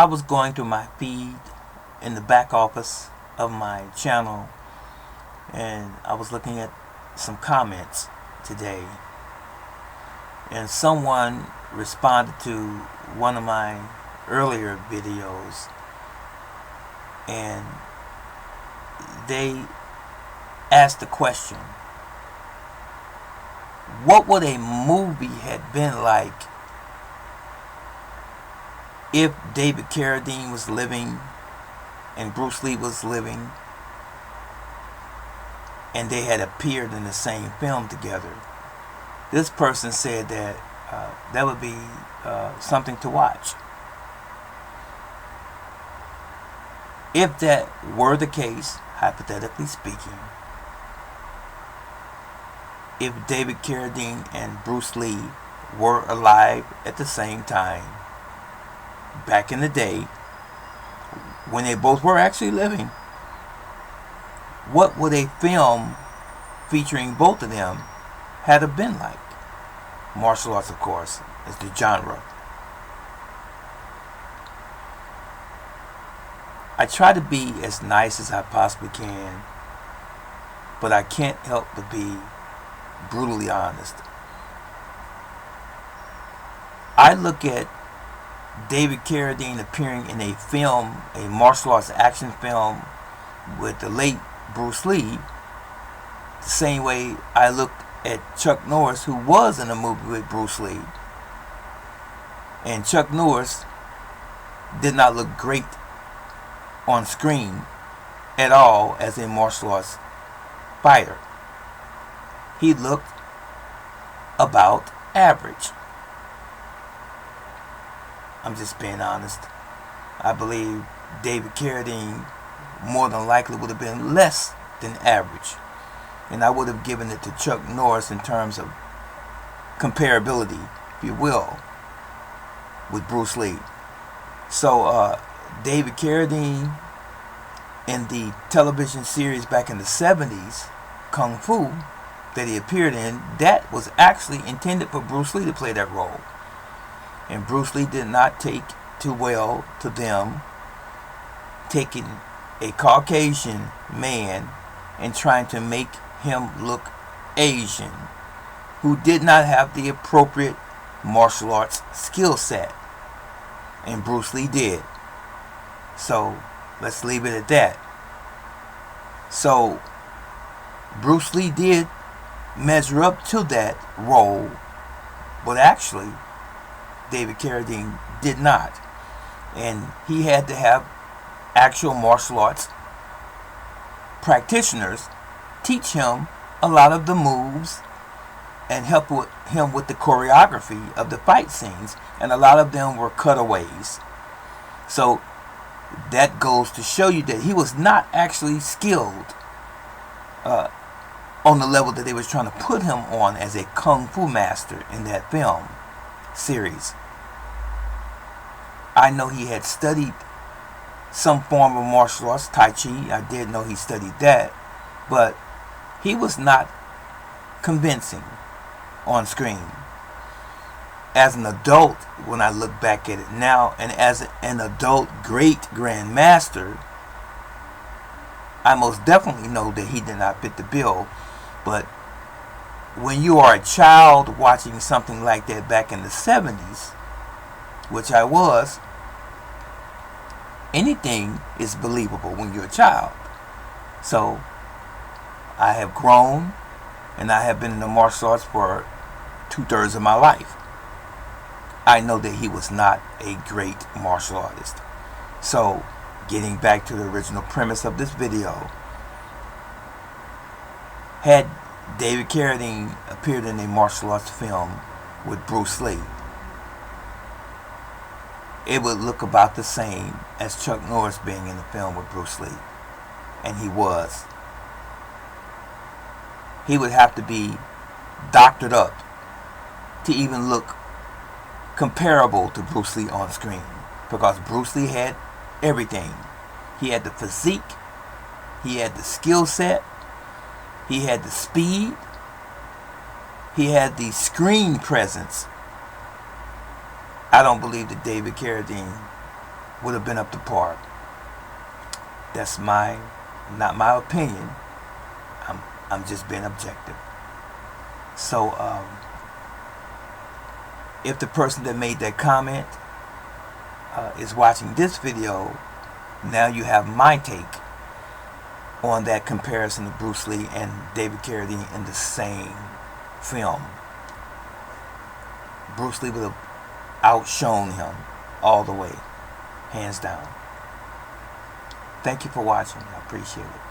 I was going through my feed in the back office of my channel, and I was looking at some comments today, and someone responded to one of my earlier videos, and they asked the question, what would a movie have been like if David Carradine was living and Bruce Lee was living and they had appeared in the same film together? This person said that that would be something to watch. If that were the case, hypothetically speaking, if David Carradine and Bruce Lee were alive at the same time, back in the day, when they both were actually living, what would a film featuring both of them have been like? Martial arts, of course, is the genre. I try to be as nice as I possibly can, but I can't help but be brutally honest. I look at David Carradine appearing in a film, a martial arts action film with the late Bruce Lee, the same way I looked at Chuck Norris, who was in a movie with Bruce Lee. And Chuck Norris did not look great on screen at all as a martial arts fighter. He looked about average. I'm just being honest. I believe David Carradine more than likely would have been less than average. And I would have given it to Chuck Norris in terms of comparability, if you will, with Bruce Lee. So David Carradine in the television series back in the 70s, Kung Fu, that he appeared in, that was actually intended for Bruce Lee to play that role. And Bruce Lee did not take too well to them taking a Caucasian man and trying to make him look Asian, who did not have the appropriate martial arts skill set. And Bruce Lee did. So let's leave it at that. So Bruce Lee did measure up to that role, but actually David Carradine did not. And he had to have actual martial arts practitioners teach him a lot of the moves and help him with the choreography of the fight scenes, and a lot of them were cutaways. So that goes to show you that he was not actually skilled on the level that they was trying to put him on as a kung fu master in that film series. I know he had studied some form of martial arts, Tai Chi. I did know he studied that, but he was not convincing on screen. As an adult, when I look back at it now, and as an adult great grandmaster, I most definitely know that he did not fit the bill. But when you are a child watching something like that back in the 70s, which I was, anything is believable when you're a child. So I have grown, and I have been in the martial arts for 2/3 of my life. I know that he was not a great martial artist. So getting back to the original premise of this video, had David Carradine appeared in a martial arts film with Bruce Lee, it would look about the same as Chuck Norris being in the film with Bruce Lee. And he was. He would have to be doctored up to even look comparable to Bruce Lee on screen, because Bruce Lee had everything. He had the physique, he had the skill set, he had the speed, he had the screen presence. I don't believe that David Carradine would have been up to par. That's not my opinion. I'm just being objective. So if the person that made that comment is watching this video, now you have my take on that comparison of Bruce Lee and David Carradine in the same film. Bruce Lee would have outshone him all the way, hands down. Thank you for watching. I appreciate it.